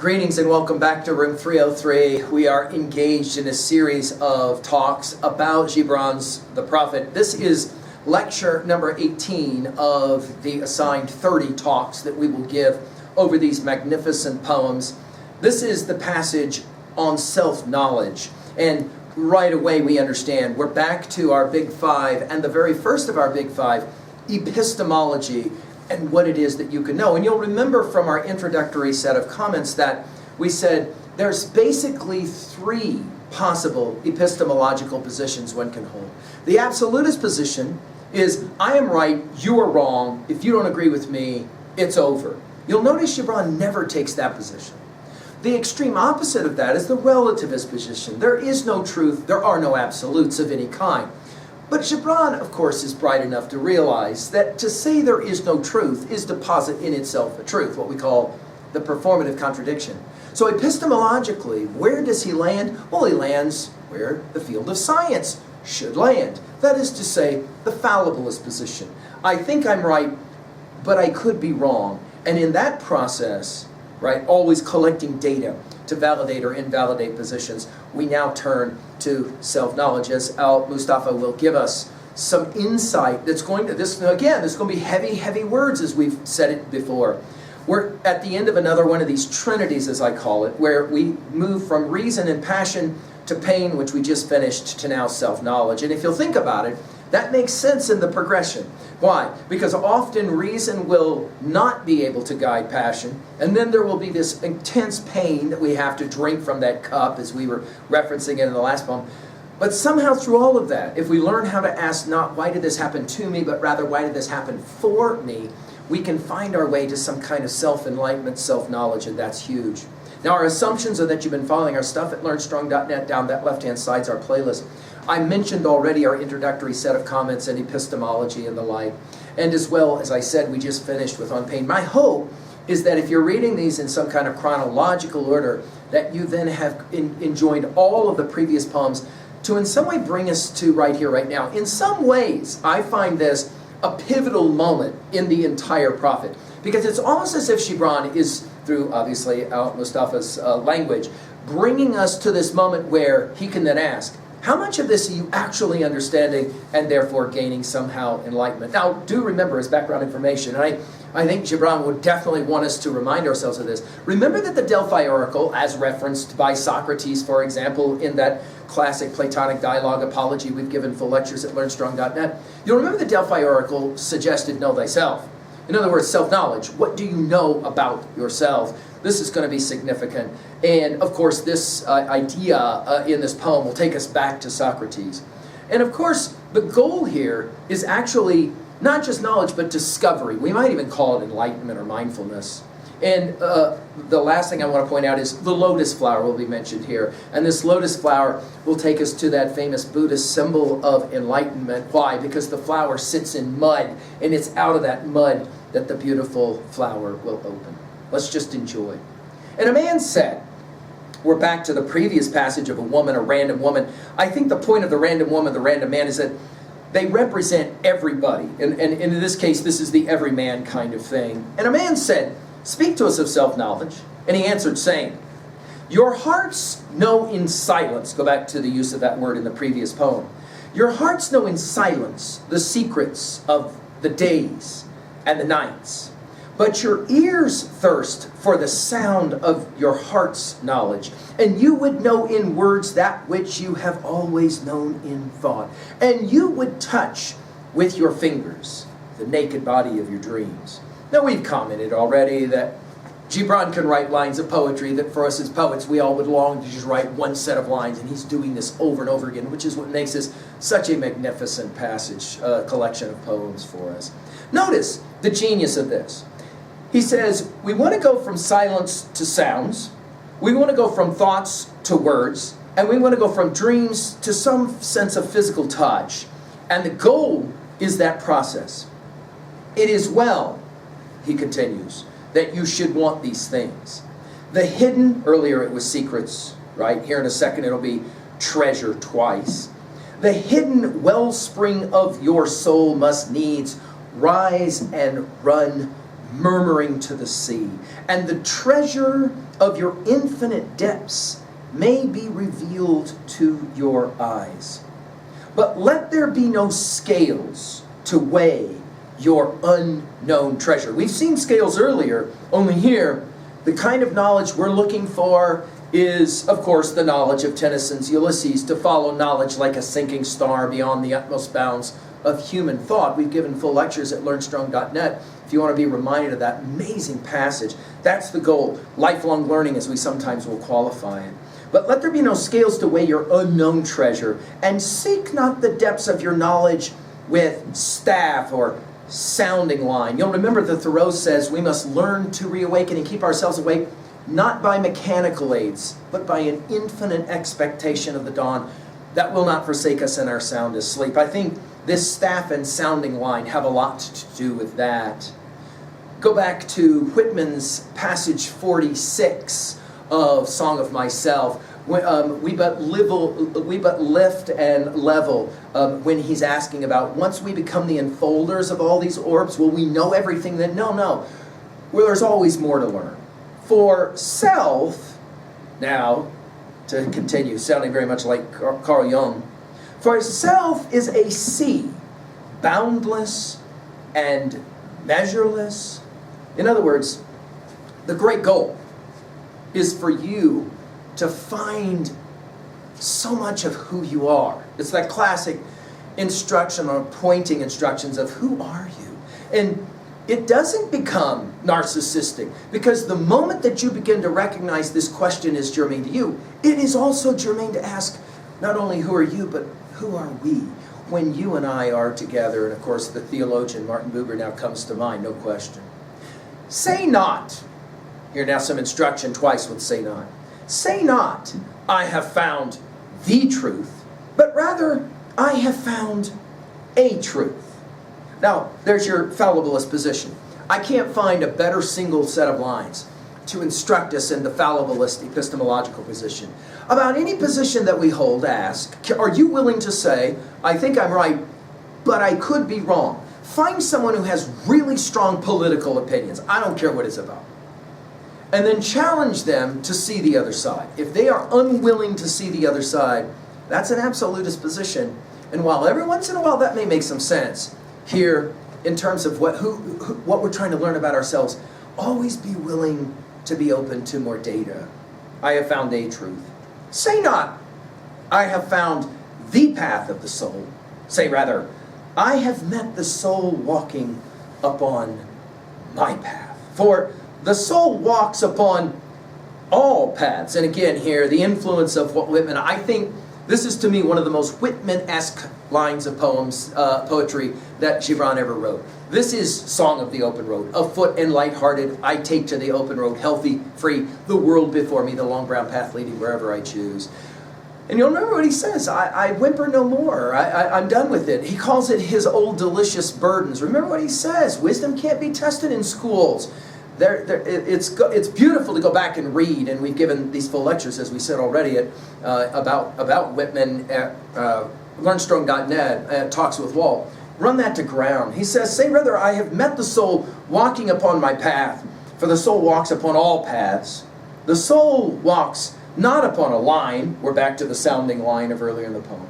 Greetings and welcome back to Room 303. We are engaged in a series of talks about Gibran's The Prophet. This is lecture number 18 of the assigned 30 talks that we will give over these magnificent poems. This is the passage on self-knowledge. And right away we understand we're back to our big five, and the very first of our big five, epistemology, and what it is that you can know. And you'll remember from our introductory set of comments that we said there's basically three possible epistemological positions one can hold. The absolutist position is, I am right, you are wrong. If you don't agree with me, it's over. You'll notice Gibran never takes that position. The extreme opposite of that is the relativist position. There is no truth, there are no absolutes of any kind. But Gibran, of course, is bright enough to realize that to say there is no truth is to posit in itself a truth, what we call the performative contradiction. So epistemologically, where does he land? Well, he lands where the field of science should land. That is to say, the fallibilist position. I think I'm right, but I could be wrong. And in that process, right, always collecting data to validate or invalidate positions, we now turn to self-knowledge, as Al-Mustafa will give us some insight that's going to, this going to be heavy, heavy words as we've said it before. We're at the end of another one of these trinities, as I call it, where we move from reason and passion to pain, which we just finished, to now self-knowledge. And if you'll think about it, that makes sense in the progression. Why? Because often reason will not be able to guide passion, and then there will be this intense pain that we have to drink from that cup, as we were referencing it in the last poem. But somehow through all of that, if we learn how to ask not why did this happen to me, but rather why did this happen for me, we can find our way to some kind of self-enlightenment, self-knowledge, and that's huge. Now, our assumptions are that you've been following our stuff at learnstrong.net. Down that left-hand side is our playlist. I mentioned already our introductory set of comments and epistemology and the like. And as well, as I said, we just finished with On Pain. My hope is that if you're reading these in some kind of chronological order, that you then have enjoyed all of the previous poems to in some way bring us to right here, right now. In some ways, I find this a pivotal moment in the entire prophet, because it's almost as if Gibran is, through obviously Al-Mustafa's language, bringing us to this moment where he can then ask, how much of this are you actually understanding and therefore gaining somehow enlightenment? Now, do remember as background information, and I think Gibran would definitely want us to remind ourselves of this. Remember that the Delphi Oracle, as referenced by Socrates, for example, in that classic Platonic dialogue apology we've given full lectures at learnstrong.net, you'll remember the Delphi Oracle suggested know thyself. In other words, self-knowledge. What do you know about yourself? This is going to be significant. And of course, this idea in this poem will take us back to Socrates. And of course, the goal here is actually not just knowledge, but discovery. We might even call it enlightenment or mindfulness. And the last thing I want to point out is the lotus flower will be mentioned here. And this lotus flower will take us to that famous Buddhist symbol of enlightenment. Why? Because the flower sits in mud, and it's out of that mud that the beautiful flower will open. Let's just enjoy. And a man said, we're back to the previous passage of a woman, a random woman. I think the point of the random woman, the random man, is that they represent everybody. And in this case, this is the everyman kind of thing. And a man said, speak to us of self-knowledge. And he answered, saying, your hearts know in silence, go back to the use of that word in the previous poem, your hearts know in silence the secrets of the days and the nights. But your ears thirst for the sound of your heart's knowledge, and you would know in words that which you have always known in thought, and you would touch with your fingers the naked body of your dreams. Now, we've commented already that Gibran can write lines of poetry that for us as poets we all would long to just write one set of lines, and he's doing this over and over again, which is what makes this such a magnificent passage, collection of poems for us. Notice the genius of this. He says, we want to go from silence to sounds, we want to go from thoughts to words, and we want to go from dreams to some sense of physical touch. And the goal is that process. It is well, he continues, that you should want these things. The hidden, earlier it was secrets, right? Here in a second it'll be treasure twice. The hidden wellspring of your soul must needs rise and run murmuring to the sea, and the treasure of your infinite depths may be revealed to your eyes. But let there be no scales to weigh your unknown treasure. We've seen scales earlier, only here, the kind of knowledge we're looking for is, of course, the knowledge of Tennyson's Ulysses, to follow knowledge like a sinking star beyond the utmost bounds of human thought. We've given full lectures at learnstrong.net if you want to be reminded of that amazing passage. That's the goal. Lifelong learning, as we sometimes will qualify it. But let there be no scales to weigh your unknown treasure, and seek not the depths of your knowledge with staff or sounding line. You'll remember that Thoreau says we must learn to reawaken and keep ourselves awake, not by mechanical aids, but by an infinite expectation of the dawn that will not forsake us in our soundest sleep. I think this staff and sounding line have a lot to do with that. Go back to Whitman's passage 46 of Song of Myself. We but lift and level, when he's asking about, once we become the enfolders of all these orbs, will we know everything? Then no. Well, there's always more to learn. For self, now, to continue, sounding very much like Carl Jung, for self is a sea, boundless and measureless. In other words, the great goal is for you to find so much of who you are. It's that classic instruction or pointing instructions of who are you? And it doesn't become narcissistic, because the moment that you begin to recognize this question is germane to you, it is also germane to ask not only who are you, but who are we when you and I are together. And of course the theologian Martin Buber now comes to mind, no question. Say not, here now some instruction twice with say not. Say not, I have found the truth, but rather, I have found a truth. Now, there's your fallibilist position. I can't find a better single set of lines to instruct us in the fallibilist epistemological position. About any position that we hold, ask, are you willing to say, I think I'm right, but I could be wrong? Find someone who has really strong political opinions. I don't care what it's about. And then challenge them to see the other side. If they are unwilling to see the other side, that's an absolutist position. And while every once in a while that may make some sense, here, in terms of what we're trying to learn about ourselves, always be willing to be open to more data. I have found a truth. Say not, I have found the path of the soul. Say rather, I have met the soul walking upon my path. For the soul walks upon all paths. And again here, the influence of what Whitman, I think this is to me one of the most Whitman-esque lines of poetry that Gibran ever wrote. This is Song of the Open Road. Afoot and lighthearted, I take to the open road, healthy, free, the world before me, the long brown path leading wherever I choose. And you'll remember what he says, I whimper no more, I'm done with it. He calls it his old delicious burdens. Remember what he says, wisdom can't be tested in schools. It's beautiful to go back and read, and we've given these full lectures, as we said already, about Whitman at learnstrong.net, Talks with Walt. Run that to ground. He says, say rather, I have met the soul walking upon my path, for the soul walks upon all paths. The soul walks not upon a line, we're back to the sounding line of earlier in the poem.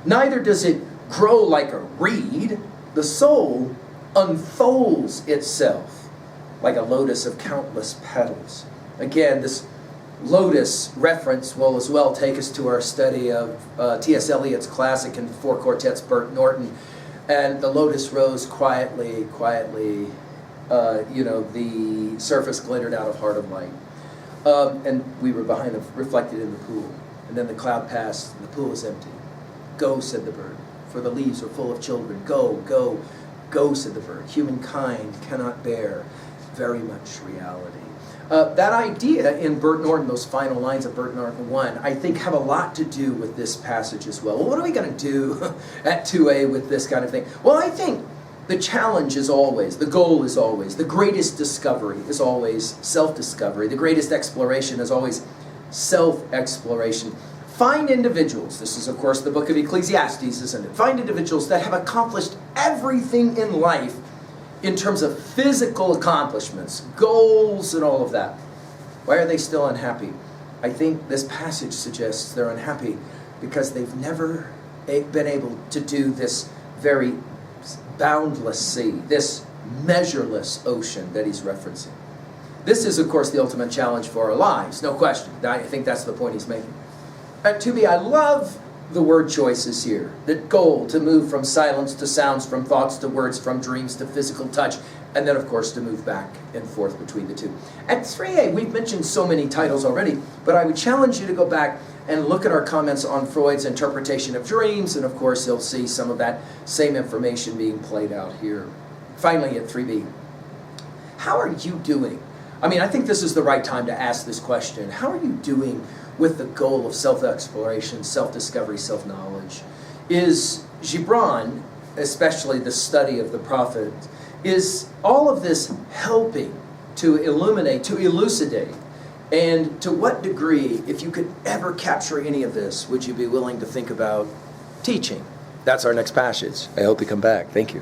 Neither does it grow like a reed. The soul unfolds itself like a lotus of countless petals. Again, this lotus reference will as well take us to our study of T.S. Eliot's classic in 4 quartets, Bert Norton. And the lotus rose quietly, the surface glittered out of heart of light. And we were behind them, reflected in the pool. And then the cloud passed, and the pool was empty. Go, said the bird, for the leaves are full of children. Go, go, go, said the bird. Humankind cannot bear very much reality. That idea in Bert Norton, those final lines of Bert Norton 1, I think have a lot to do with this passage as well. Well, what are we going to do at 2A with this kind of thing? Well, I think the challenge is always, the goal is always, the greatest discovery is always self-discovery. The greatest exploration is always self-exploration. Find individuals, this is of course the book of Ecclesiastes, isn't it? Find individuals that have accomplished everything in life in terms of physical accomplishments, goals and all of that. Why are they still unhappy? I think this passage suggests they're unhappy because they've never been able to do this very boundless sea, this measureless ocean that he's referencing. This is, of course, the ultimate challenge for our lives, no question. I think that's the point he's making. To me, I love the word choices here. The goal, to move from silence to sounds, from thoughts to words, from dreams to physical touch, and then, of course, to move back and forth between the two. At 3a, we've mentioned so many titles already, but I would challenge you to go back and look at our comments on Freud's interpretation of dreams, and of course, you'll see some of that same information being played out here. Finally, at 3b, how are you doing? I mean, I think this is the right time to ask this question. How are you doing with the goal of self-exploration, self-discovery, self-knowledge? Is Gibran, especially the study of the prophet, is all of this helping to illuminate, to elucidate? And to what degree, if you could ever capture any of this, would you be willing to think about teaching? That's our next passage. I hope you come back. Thank you.